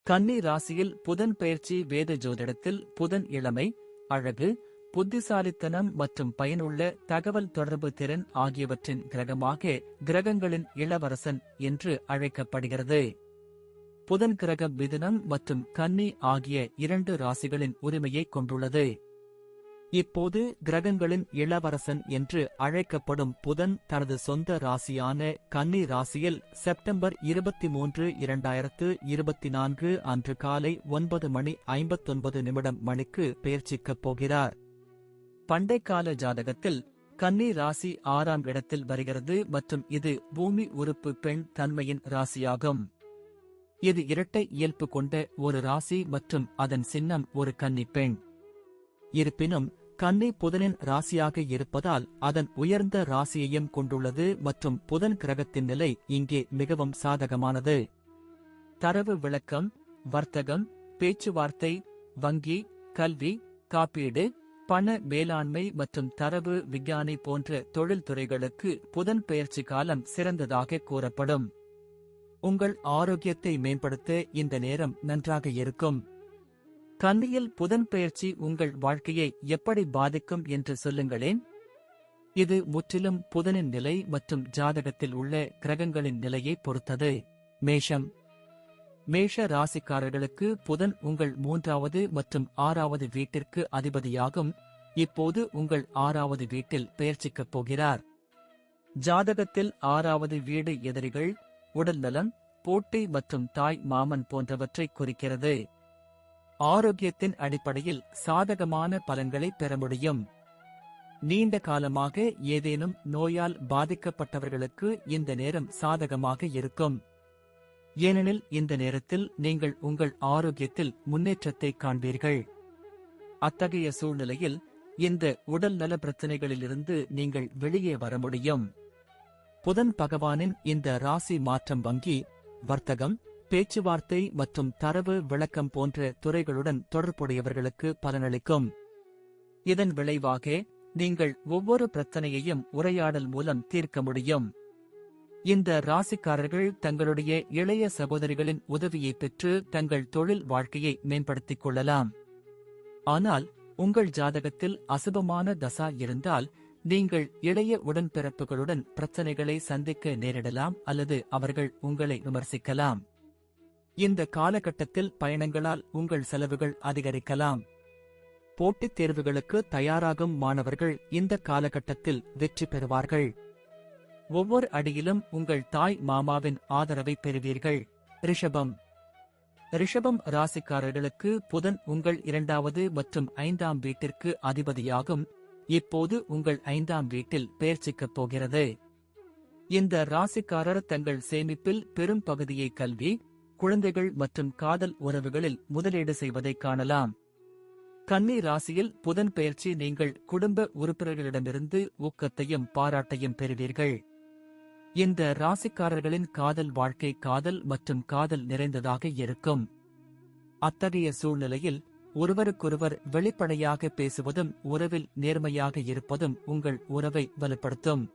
கன்னி ராசியில் புதன் பெயர்ச்சி வேத ஜோதிடத்தில் புதன் இளமை, அழகு, புத்திசாலித்தனம் மற்றும் பயனுள்ள தகவல் தொடர்பு திறன் ஆகியவற்றின் கிரகமாக கிரகங்களின் இளவரசன் என்று அழைக்கப்படுகிறது. புதன் கிரகம் மிதுனம் மற்றும் கன்னி ஆகிய 2 ராசிகளின் உரிமையை கொண்டுள்ளது. இப்போது கிரகங்களின் இளவரசன் என்று அழைக்கப்படும் புதன் தனது சொந்த ராசியான கன்னி ராசியில் செப்டம்பர் 23, 2024 அன்று காலை 9:59 மணிக்கு பெயர்ச்சிக்கப் போகிறார். பண்டைக்கால ஜாதகத்தில் கன்னி ராசி 6ஆம் இடத்தில் வருகிறது மற்றும் இது பூமி உறுப்பு பெண் தன்மையின் ராசியாகும். இது இரட்டை இயல்பு கொண்ட ஒரு ராசி மற்றும் அதன் சின்னம் ஒரு கன்னி பெண். இருப்பினும் கன்னி புதனின் ராசியாக இருப்பதால் அதன் உயர்ந்த ராசியையும் கொண்டுள்ளது மற்றும் புதன் கிரகத்தின் நிலை இங்கே மிகவும் சாதகமானது. தரவு விளக்கம், வர்த்தகம், பேச்சுவார்த்தை, வங்கி, கல்வி, காப்பீடு, பண மேலாண்மை மற்றும் தரவு விஞ்ஞானி போன்ற தொழில்துறைகளுக்கு புதன் பெயர்ச்சி காலம் சிறந்ததாக கூறப்படும். உங்கள் ஆரோக்கியத்தை மேம்படுத்த இந்த நேரம் நன்றாக இருக்கும். கன்னியில் புதன் பெயர்ச்சி உங்கள் வாழ்க்கையை எப்படி பாதிக்கும் என்று சொல்லுங்களேன். இது முற்றிலும் புதனின் நிலை மற்றும் ஜாதகத்தில் உள்ள கிரகங்களின் நிலையை பொறுத்தது. மேஷம். மேஷ ராசிக்காரர்களுக்கு புதன் உங்கள் 3வது மற்றும் 6வது வீட்டிற்கு அதிபதியாகும். இப்போது உங்கள் 6வது வீட்டில் பெயர்ச்சிக்கப் போகிறார். ஜாதகத்தில் 6வது வீடு எதிரிகள், உடல்நலம், போட்டி மற்றும் தாய் மாமன் போன்றவற்றை குறிக்கிறது. ஆரோக்கியத்தின் அடிப்படையில் சாதகமான பலன்களை பெற முடியும். நீண்ட காலமாக ஏதேனும் நோயால் பாதிக்கப்பட்டவர்களுக்கு இந்த நேரம் சாதகமாக இருக்கும். ஏனெனில் இந்த நேரத்தில் நீங்கள் உங்கள் ஆரோக்கியத்தில் முன்னேற்றத்தை காண்பீர்கள். அத்தகைய சூழ்நிலையில் இந்த உடல் நல பிரச்சினைகளிலிருந்து நீங்கள் வெளியே வர முடியும். புதன் பகவானின் இந்த ராசி மாற்றம் வங்கி, வர்த்தகம், பேச்சுவார்த்தை மற்றும் தரவு விளக்கம் போன்ற துறைகளுடன் தொடர்புடையவர்களுக்கு பலனளிக்கும். இதன் விளைவாக நீங்கள் ஒவ்வொரு பிரச்சனையையும் உரையாடல் மூலம் தீர்க்க முடியும். இந்த ராசிக்காரர்கள் தங்களுடைய இளைய சகோதரிகளின் உதவியை பெற்று தங்கள் தொழில் வாழ்க்கையை மேம்படுத்திக் கொள்ளலாம். ஆனால் உங்கள் ஜாதகத்தில் அசுபமான தசா இருந்தால் நீங்கள் இளைய உடன்பிறப்புகளுடன் பிரச்சனைகளை சந்திக்க நேரிடலாம் அல்லது அவர்கள் உங்களை விமர்சிக்கலாம். இந்த காலகட்டத்தில் பயணங்களால் உங்கள் செலவுகள் அதிகரிக்கலாம். போட்டித் தேர்வுகளுக்கு தயாராகும் மாணவர்கள் இந்த காலகட்டத்தில் வெற்றி பெறுவார்கள். ஒவ்வொரு அடியிலும் உங்கள் தாய் மாமாவின் ஆதரவை பெறுவீர்கள். ரிஷபம். ரிஷபம் ராசிக்காரர்களுக்கு புதன் உங்கள் 2வது மற்றும் 5ஆம் வீட்டிற்கு அதிபதியாகும். இப்போது உங்கள் 5ஆம் வீட்டில் பெயர்ச்சிக்கப் போகிறது. இந்த ராசிக்காரர் தங்கள் சேமிப்பில் பெரும் பகுதியை கல்வி, குழந்தைகள் மற்றும் காதல் உறவுகளில் முதலீடு செய்வதை காணலாம். கன்னி ராசியில் புதன் பெயர்ச்சி நீங்கள் குடும்ப உறுப்பினர்களிடமிருந்து ஊக்கத்தையும் பாராட்டையும் பெறுவீர்கள். இந்த ராசிக்காரர்களின் காதல் வாழ்க்கை காதல் மற்றும் காதல் நிறைந்ததாக இருக்கும். அத்தகைய சூழ்நிலையில் ஒருவருக்கொருவர் வெளிப்படையாக பேசுவதும் உறவில் நேர்மையாக இருப்பதும் உங்கள் உறவை வலுப்படுத்தும்.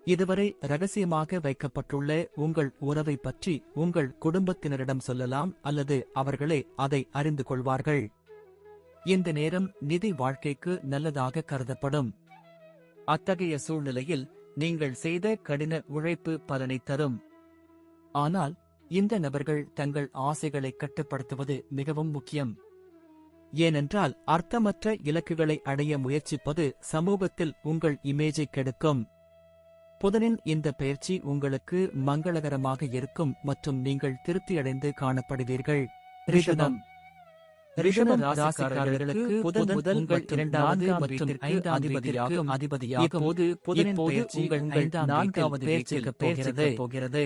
இதுவரை ரகசியமாக வைக்கப்பட்டுள்ள உங்கள் உறவை பற்றி உங்கள் குடும்பத்தினரிடம் சொல்லலாம் அல்லது அவர்களே அதை அறிந்து கொள்வார்கள். இந்த நேரம் நிதி வாழ்க்கைக்கு நல்லதாக கருதப்படும். அத்தகைய சூழ்நிலையில் நீங்கள் செய்த கடின உழைப்பு பலனை தரும். ஆனால் இந்த நபர்கள் தங்கள் ஆசைகளை கட்டுப்படுத்துவது மிகவும் முக்கியம். ஏனென்றால் அர்த்தமற்ற இலக்குகளை அடைய முயற்சிப்பது சமூகத்தில் உங்கள் இமேஜை கெடுக்கும். புதனின் இந்த பெயர்ச்சி உங்களுக்கு மங்களகரமாக இருக்கும் மற்றும் நீங்கள் திருப்தியடைந்து காணப்படுவீர்கள். ரிஷபம். ரிஷபம் ராசிக்காரர்களுக்கு புதன் முதல் உங்கள் 2வது மற்றும் 5ஆம் வீட்டிற்கு அதிபதியாகும். இப்போது புதனின் பெயர்ச்சி உங்கள் 4வது வீட்டிற்கு போகிறது.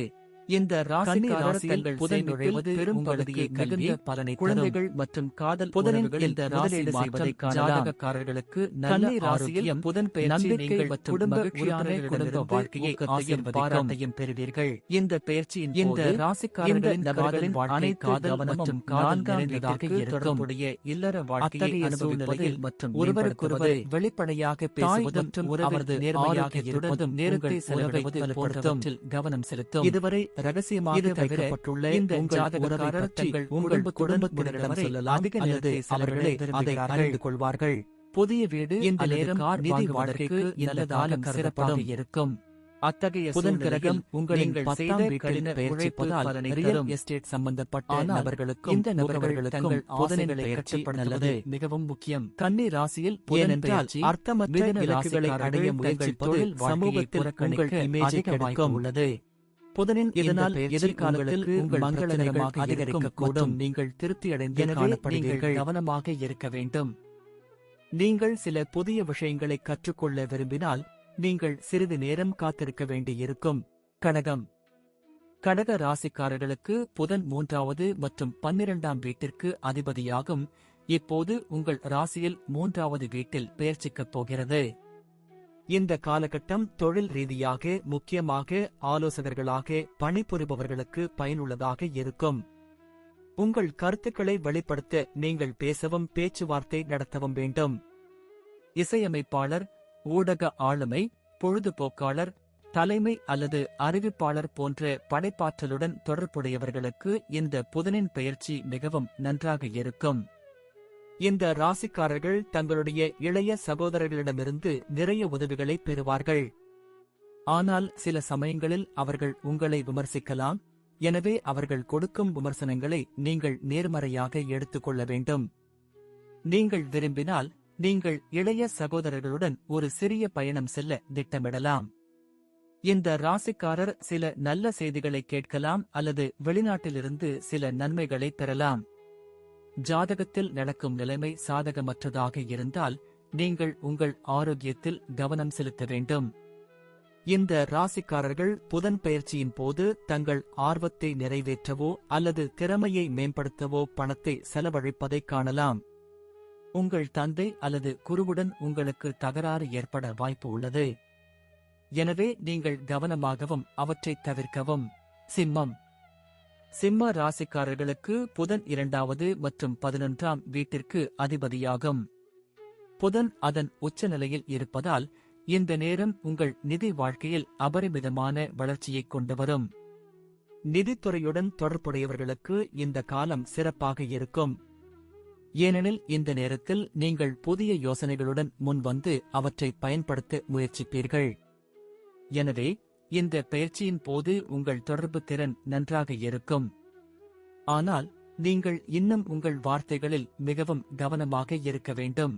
இந்த ராசிக்காரர்கள் புதன் நுழைவது பெரும் பகுதியை மிகுந்த பலனை குழந்தைகள் மற்றும் காதல் புதனின் இந்த முதலீடு செய்வதை ஜாதகக்காரர்களுக்கு நல்ல ஆரோக்கியம், புதன் பெயர்ச்சி நீங்கள் குடும்ப உறுப்பினர்களிடமிருந்து வாழ்க்கையை ஆசையும் பாராட்டையும் பெறுவீர்கள். இந்த பெயர்ச்சியின் இந்த ராசிக்காரர்களின் நபர்களின் வாழ்க்கை காதல் மற்றும் காதல் நிறைந்ததாக தொடர்புடைய இல்லற வாழ்க்கையை அனுபவிப்பது மற்றும் ஒருவருக்கொருவர் வெளிப்படையாக பேசுவது மற்றும் அவரது நேர்மையாக இருப்பதும் நேரத்தை செலவிடுவது போன்றவற்றில் கவனம் செலுத்தும். இதுவரை ரகசியமாக வைக்கப்பட்டுள்ள இந்த ஜாதகக்காரர் உங்கள் குடும்பத்தினரிடம் சொல்லலாம் அல்லது அவர்களே அதை அறிந்து கொள்வார்கள். புதிய வீடு இந்த நேரம் நிதி வாழ்க்கைக்கு நல்லதாக சிறப்பாக இருக்கும். அத்தகைய புதன் கிரகம் உங்களின் 10ஆம் வீட்டில் பெயர்ச்சிப்பதால் ரியல் எஸ்டேட் சம்பந்தப்பட்ட நபர்களுக்கும் இந்த நபர்களுக்கும் புதனின் பெயர்ச்சி நல்லது மிகவும் முக்கியம். கன்னி ராசியில் புதன் பெயர்ச்சி அர்த்தமற்ற இலக்குகளை அடைய முயற்சிப்பது சமூகத்தில் உங்கள் இமேஜை கிடைக்கும் உள்ளது. புதனின் இதனால் எதிர்காலத்தில் உங்கள் மங்களகரமாக அதிகரிக்கக்கூடும். நீங்கள் திருப்தியடைந்து காணப்படுவீர்கள். கவனமாக இருக்க வேண்டும். நீங்கள் சில புதிய விஷயங்களை கற்றுக்கொள்ள விரும்பினால் நீங்கள் சிறிது நேரம் காத்திருக்க வேண்டியிருக்கும். கடகம். கடக ராசிக்காரர்களுக்கு புதன் 3வது மற்றும் 12ஆம் வீட்டிற்கு அதிபதியாகும். இப்போது உங்கள் ராசியில் 3வது வீட்டில் பெயர்ச்சிக்கப் போகிறது. இந்த காலகட்டம் தொழில் ரீதியாக முக்கியமாக ஆலோசகர்களாக பணிபுரிபவர்களுக்கு பயனுள்ளதாக இருக்கும். உங்கள் கருத்துக்களை வெளிப்படுத்த நீங்கள் பேசவும் பேச்சுவார்த்தை நடத்தவும் வேண்டும். இசையமைப்பாளர், ஊடக ஆளுமை, பொழுதுபோக்காளர், தலைமை அல்லது அறிவிப்பாளர் போன்ற படைப்பாற்றலுடன் தொடர்புடையவர்களுக்கு இந்த புதனின் பெயர்ச்சி மிகவும் நன்றாக இருக்கும். இந்த ராசிக்காரர்கள் தங்களுடைய இளைய சகோதரர்களிடமிருந்து நிறைய உதவிகளை பெறுவார்கள். ஆனால் சில சமயங்களில் அவர்கள் உங்களை விமர்சிக்கலாம். எனவே அவர்கள் கொடுக்கும் விமர்சனங்களை நீங்கள் நேர்மறையாக எடுத்துக்கொள்ள வேண்டும். நீங்கள் விரும்பினால் நீங்கள் இளைய சகோதரர்களுடன் ஒரு சிறிய பயணம் செல்ல திட்டமிடலாம். இந்த ராசிக்காரர் சில நல்ல செய்திகளை கேட்கலாம் அல்லது வெளிநாட்டிலிருந்து சில நன்மைகளை பெறலாம். ஜாதகத்தில் நடக்கும் நிலைமை சாதகமற்றதாக இருந்தால் நீங்கள் உங்கள் ஆரோக்கியத்தில் கவனம் செலுத்த வேண்டும். இந்த ராசிக்காரர்கள் புதன் பெயர்ச்சியின் போது தங்கள் ஆர்வத்தை நிறைவேற்றவோ அல்லது திறமையை மேம்படுத்தவோ பணத்தை செலவழிப்பதை காணலாம். உங்கள் தந்தை அல்லது குருவுடன் உங்களுக்கு தகராறு ஏற்பட வாய்ப்பு உள்ளது. எனவே நீங்கள் கவனமாகவும் அவற்றை தவிர்க்கவும். சிம்மம். சிம்ம ராசிக்காரர்களுக்கு புதன் 2வது மற்றும் 11ஆம் வீட்டிற்கு அதிபதியாகும். புதன் அதன் உச்சநிலையில் இருப்பதால் இந்த நேரம் உங்கள் நிதி வாழ்க்கையில் அபரிமிதமான வளர்ச்சியை கொண்டு வரும். நிதித்துறையுடன் தொடர்புடையவர்களுக்கு இந்த காலம் சிறப்பாக இருக்கும். ஏனெனில் இந்த நேரத்தில் நீங்கள் புதிய யோசனைகளுடன் முன்வந்து அவற்றை பயன்படுத்த முயற்சிப்பீர்கள். எனவே இந்த பெயர்ச்சியின் போது உங்கள் தொடர்பு திறன் நன்றாக இருக்கும். ஆனால் நீங்கள் இன்னும் உங்கள் வார்த்தைகளில் மிகவும் கவனமாக இருக்க வேண்டும்.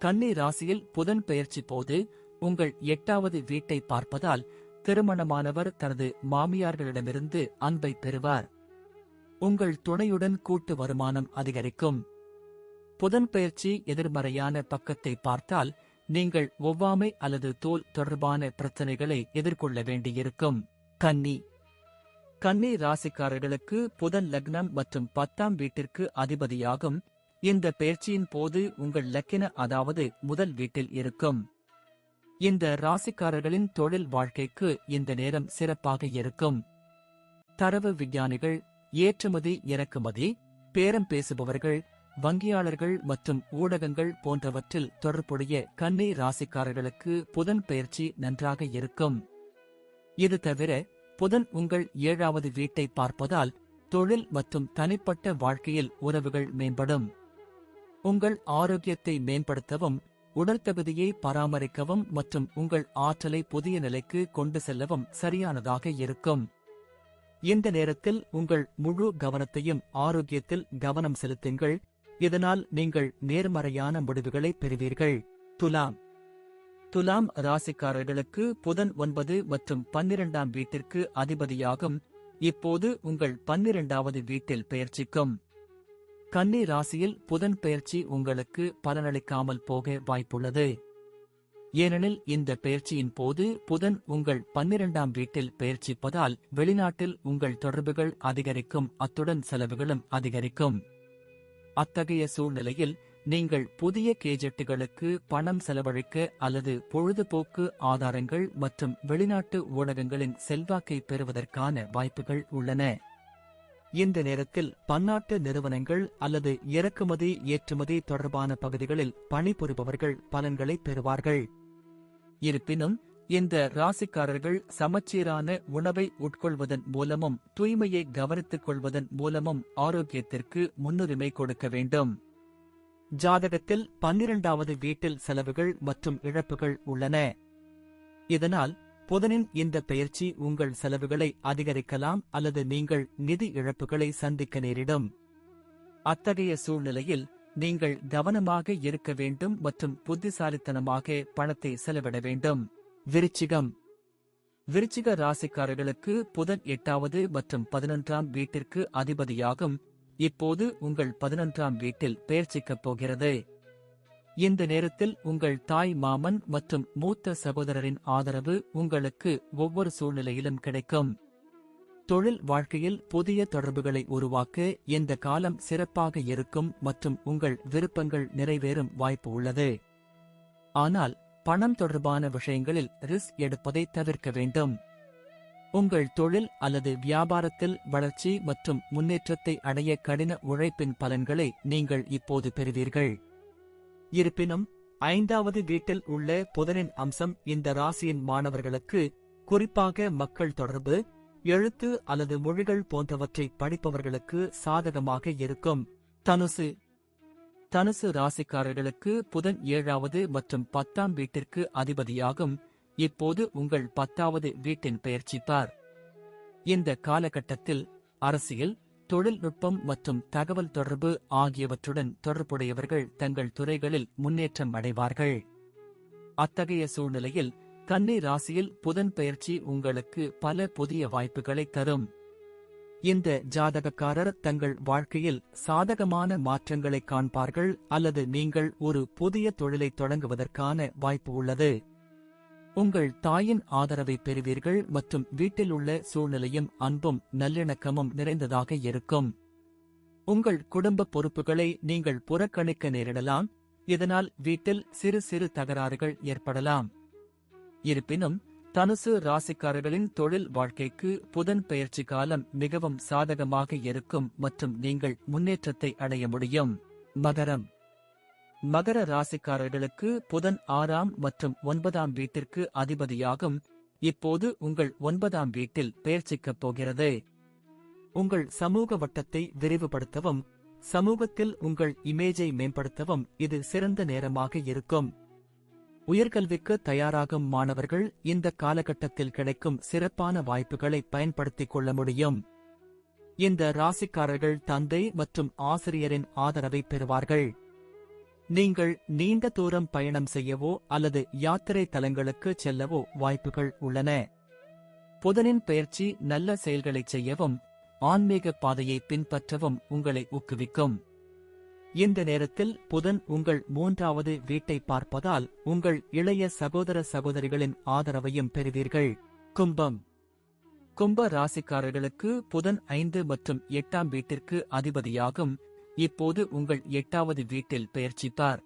கன்னி ராசியில் புதன் பெயர்ச்சி போது உங்கள் 8வது வீட்டை பார்ப்பதால் திருமணமானவர் தனது மாமியார்களிடமிருந்து அன்பை பெறுவார். உங்கள் துணையுடன் கூட்டு வருமானம் அதிகரிக்கும். புதன் பெயர்ச்சி எதிர்மறையான பக்கத்தை பார்த்தால் நீங்கள் ஒவ்வாமை அல்லது தோல் தொடர்பான பிரச்சனைகளை எதிர்கொள்ள வேண்டியிருக்கும். கன்னி. கன்னி ராசிக்காரர்களுக்கு புதன் லக்னம் மற்றும் 10ஆம் வீட்டிற்கு அதிபதியாகும். இந்த பெயர்ச்சியின் போது உங்கள் லக்கின அதாவது முதல் வீட்டில் இருக்கும். இந்த ராசிக்காரர்களின் தொழில் வாழ்க்கைக்கு இந்த நேரம் சிறப்பாக இருக்கும். தரவு விஞ்ஞானிகள், ஏற்றுமதி இறக்குமதி, பேரம் பேசுபவர்கள், வங்கியாளர்கள் மற்றும் ஊடகங்கள் போன்றவற்றில் தொடர்புடைய கன்னி ராசிக்காரர்களுக்கு புதன் பெயர்ச்சி நன்றாக இருக்கும். இது தவிர புதன் உங்கள் 7வது வீட்டை பார்ப்பதால் தொழில் மற்றும் தனிப்பட்ட வாழ்க்கையில் உறவுகள் மேம்படும். உங்கள் ஆரோக்கியத்தை மேம்படுத்தவும், உடல் தகுதியை பராமரிக்கவும் மற்றும் உங்கள் ஆற்றலை புதிய நிலைக்கு கொண்டு செல்லவும் சரியானதாக இருக்கும். இந்த நேரத்தில் உங்கள் முழு கவனத்தையும் ஆரோக்கியத்தில் கவனம் செலுத்துங்கள். இதனால் நீங்கள் நேர்மறையான முடிவுகளை பெறுவீர்கள். துலாம். துலாம் ராசிக்காரர்களுக்கு புதன் 9 மற்றும் 12ஆம் வீட்டிற்கு அதிபதியாகும். இப்போது உங்கள் 12வது வீட்டில் பெயர்ச்சிக்கும். கன்னி ராசியில் புதன் பெயர்ச்சி உங்களுக்கு பலனளிக்காமல் போக வாய்ப்புள்ளது. ஏனெனில் இந்த பெயர்ச்சியின் போது புதன் உங்கள் 12ஆம் வீட்டில் பெயர்ச்சிப்பதால் வெளிநாட்டில் உங்கள் தொடர்புகள் அதிகரிக்கும், அத்துடன் செலவுகளும் அதிகரிக்கும். அத்தகைய சூழ்நிலையில் நீங்கள் புதிய கேஜெட்டுகளுக்கு பணம் செலவழிக்க அல்லது பொழுதுபோக்கு ஆதாரங்கள் மற்றும் வெளிநாட்டு ஊடகங்களின் செல்வாக்கை பெறுவதற்கான வாய்ப்புகள் உள்ளன. இந்த நேரத்தில் பன்னாட்டு நிறுவனங்கள் அல்லது இறக்குமதி ஏற்றுமதி தொடர்பான பகுதிகளில் பணிபுரிபவர்கள் பலன்களை பெறுவார்கள். இருப்பினும் இந்த ராசிக்காரர்கள் சமச்சீரான உணவை உட்கொள்வதன் மூலமும் தூய்மையை கவனித்துக் கொள்வதன் மூலமும் ஆரோக்கியத்திற்கு முன்னுரிமை கொடுக்க வேண்டும். ஜாதகத்தில் 12வது வீட்டில் செலவுகள் மற்றும் இழப்புகள் உள்ளன. இதனால் புதனின் இந்த பெயர்ச்சி உங்கள் செலவுகளை அதிகரிக்கலாம் அல்லது நீங்கள் நிதி இழப்புகளை சந்திக்க நேரிடும். அத்தகைய சூழ்நிலையில் நீங்கள் கவனமாக இருக்க வேண்டும் மற்றும் புத்திசாலித்தனமாக பணத்தை செலவிட வேண்டும். விருச்சிக ராசிக்காரர்களுக்கு புதன் 8வது மற்றும் 11ஆம் வீட்டிற்கு அதிபதியாகும். இப்போது உங்கள் 11ஆம் வீட்டில் பெயர்ச்சிக்கப் போகிறது. இந்த நேரத்தில் உங்கள் தாய் மாமன் மற்றும் மூத்த சகோதரரின் ஆதரவு உங்களுக்கு ஒவ்வொரு சூழ்நிலையிலும் கிடைக்கும். தொழில் வாழ்க்கையில் புதிய தொடர்புகளை உருவாக்க இந்த காலம் சிறப்பாக இருக்கும் மற்றும் உங்கள் விருப்பங்கள் நிறைவேறும் வாய்ப்பு உள்ளது. ஆனால் பணம் தொடர்பான விஷயங்களில் ரிஸ்க் எடுப்பதை தவிர்க்க வேண்டும். உங்கள் தொழில் அல்லது வியாபாரத்தில் வளர்ச்சி மற்றும் முன்னேற்றத்தை அடைய கடின உழைப்பின் பலன்களை நீங்கள் இப்போது பெறுவீர்கள். இருப்பினும் 5வது வீட்டில் உள்ள புதனின் அம்சம் இந்த ராசியின் மாணவர்களுக்கு, குறிப்பாக மக்கள் தொடர்பு, எழுத்து அல்லது மொழிகள் போன்றவற்றை படிப்பவர்களுக்கு சாதகமாக இருக்கும். தனுசு ராசிக்காரர்களுக்கு புதன் 7வது மற்றும் 10ஆம் வீட்டிற்கு அதிபதியாகும். இப்போது உங்கள் 10வது வீட்டின் பெயர்ச்சிப்பார். இந்த காலகட்டத்தில் அரசியல், தொழில்நுட்பம் மற்றும் தகவல் தொடர்பு ஆகியவற்றுடன் தொடர்புடையவர்கள் தங்கள் துறைகளில் முன்னேற்றம் அடைவார்கள். அத்தகைய சூழ்நிலையில் கன்னி ராசியில் புதன் பெயர்ச்சி உங்களுக்கு பல புதிய வாய்ப்புகளை தரும். இந்த ஜாதகக்காரர் தங்கள் வாழ்க்கையில் சாதகமான மாற்றங்களை காண்பார்கள் அல்லது நீங்கள் ஒரு புதிய தொழிலை தொடங்குவதற்கான வாய்ப்பு உள்ளது. உங்கள் தாயின் ஆதரவை பெறுவீர்கள் மற்றும் வீட்டில் உள்ள சூழ்நிலையும் அன்பும் நல்லிணக்கமும் நிறைந்ததாக இருக்கும். உங்கள் குடும்ப பொறுப்புகளை நீங்கள் புறக்கணிக்க நேரிடலாம். இதனால் வீட்டில் சிறு சிறு தகராறுகள் ஏற்படலாம். இருப்பினும் தனுசு ராசிக்காரர்களின் தொழில் வாழ்க்கைக்கு புதன் பெயர்ச்சி காலம் மிகவும் சாதகமாக இருக்கும் மற்றும் நீங்கள் முன்னேற்றத்தை அடைய முடியும். மகர ராசிக்காரர்களுக்கு புதன் 6ஆம் மற்றும் 9ஆம் வீட்டிற்கு அதிபதியாகும். இப்போது உங்கள் 9ஆம் வீட்டில் பெயர்ச்சிக்கப் போகிறது. உங்கள் சமூக வட்டத்தை விரிவுபடுத்தவும் சமூகத்தில் உங்கள் இமேஜை மேம்படுத்தவும் இது சிறந்த நேரமாக இருக்கும். உயர்கல்விக்கு தயாராகும் மாணவர்கள் இந்த காலகட்டத்தில் கிடைக்கும் சிறப்பான வாய்ப்புகளை பயன்படுத்திக் கொள்ள முடியும். இந்த ராசிக்காரர்கள் தந்தை மற்றும் ஆசிரியரின் ஆதரவை பெறுவார்கள். நீங்கள் நீண்ட தூரம் பயணம் செய்யவோ அல்லது யாத்திரை தலங்களுக்கு செல்லவோ வாய்ப்புகள் உள்ளன. புதனின் பெயர்ச்சி நல்ல செயல்களைச் செய்யவும் ஆன்மீக பாதையை பின்பற்றவும் உங்களை ஊக்குவிக்கும். இந்த நேரத்தில் புதன் உங்கள் 3வது வீட்டை பார்ப்பதால் உங்கள் இளைய சகோதர சகோதரிகளின் ஆதரவையும் பெறுவீர்கள். கும்ப ராசிக்காரர்களுக்கு புதன் 5 மற்றும் 8ஆம் வீட்டிற்கு அதிபதியாகும். இப்போது உங்கள் 8வது வீட்டில் பெயர்ச்சிப்பார்.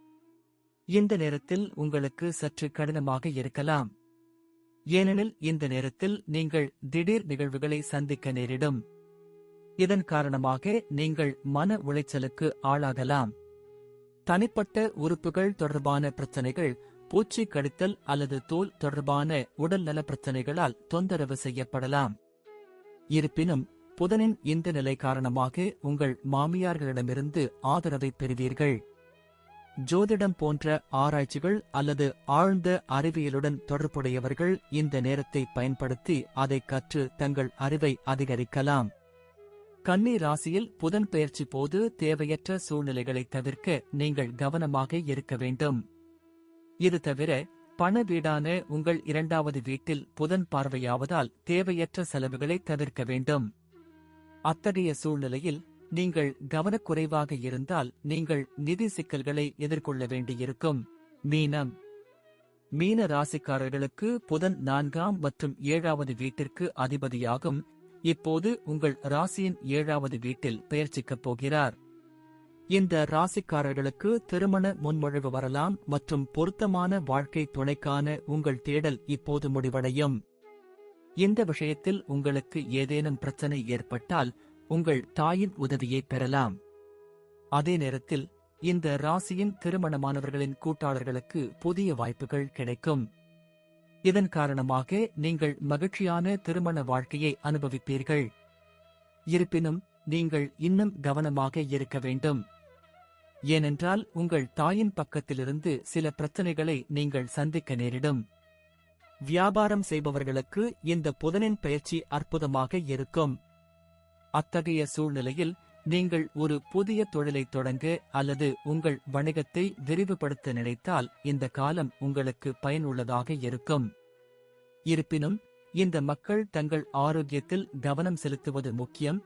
இந்த நேரத்தில் உங்களுக்கு சற்று கடினமாக இருக்கலாம். ஏனெனில் இந்த நேரத்தில் நீங்கள் திடீர் நிகழ்வுகளை சந்திக்க நேரிடும். இதன் காரணமாக நீங்கள் மன உளைச்சலுக்கு ஆளாகலாம். தனிப்பட்ட உறுப்புகள் தொடர்பான பிரச்சனைகள், பூச்சி கடித்தல் அல்லது தோல் தொடர்பான உடல்நல பிரச்சனைகளால் தொந்தரவு செய்யப்படலாம். இருப்பினும் புதனின் இந்த நிலை காரணமாக உங்கள் மாமியார்களிடமிருந்து ஆதரவை பெறுவீர்கள். ஜோதிடம் போன்ற ஆராய்ச்சிகள் அல்லது ஆழ்ந்த அறிவியலுடன் தொடர்புடையவர்கள் இந்த நேரத்தை பயன்படுத்தி அதை கற்று தங்கள் அறிவை அதிகரிக்கலாம். கன்னி ராசியில் புதன் பெயர்ச்சி போது தேவையற்ற சூழ்நிலைகளை தவிர்க்க நீங்கள் கவனமாக இருக்க வேண்டும். இது தவிர பண வீடான உங்கள் 2வது வீட்டில் புதன் பார்வையாவதால் தேவையற்ற செலவுகளை தவிர்க்க வேண்டும். அத்தகைய சூழ்நிலையில் நீங்கள் கவனக்குறைவாக இருந்தால் நீங்கள் நிதி சிக்கல்களை எதிர்கொள்ள வேண்டியிருக்கும். மீன ராசிக்காரர்களுக்கு புதன் 4ஆம் மற்றும் 7வது வீட்டிற்கு அதிபதியாகும். இப்போது உங்கள் ராசியின் 7வது வீட்டில் பெயர்ச்சிக்கப் போகிறார். இந்த ராசிக்காரர்களுக்கு திருமண முன்மொழிவு வரலாம் மற்றும் பொருத்தமான வாழ்க்கை துணைக்கான உங்கள் தேடல் இப்போது முடிவடையும். இந்த விஷயத்தில் உங்களுக்கு ஏதேனும் பிரச்சனை ஏற்பட்டால் உங்கள் தாயின் உதவியை பெறலாம். அதே நேரத்தில் இந்த ராசியின் திருமணமானவர்களின் கூட்டாளர்களுக்கு புதிய வாய்ப்புகள் கிடைக்கும். இதன் காரணமாக நீங்கள் மகிழ்ச்சியான திருமண வாழ்க்கையை அனுபவிப்பீர்கள். இருப்பினும் நீங்கள் இன்னும் கவனமாக இருக்க வேண்டும். ஏனென்றால் உங்கள் தாயின் பக்கத்திலிருந்து சில பிரச்சனைகளை நீங்கள் சந்திக்க நேரிடும். வியாபாரம் செய்பவர்களுக்கு இந்த புதனின் பெயர்ச்சி அற்புதமாக இருக்கும். அத்தகைய சூழ்நிலையில் நீங்கள் ஒரு புதிய தொழிலை தொடங்க அல்லது உங்கள் வணிகத்தை விரிவுபடுத்த நினைத்தால் இந்த காலம் உங்களுக்கு பயனுள்ளதாக இருக்கும். இருப்பினும் இந்த மக்கள் தங்கள் ஆரோக்கியத்தில் கவனம் செலுத்துவது முக்கியம்.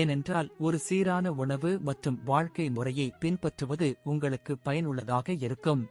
ஏனென்றால் ஒரு சீரான உணவு மற்றும் வாழ்க்கை முறையை பின்பற்றுவது உங்களுக்கு பயனுள்ளதாக இருக்கும்.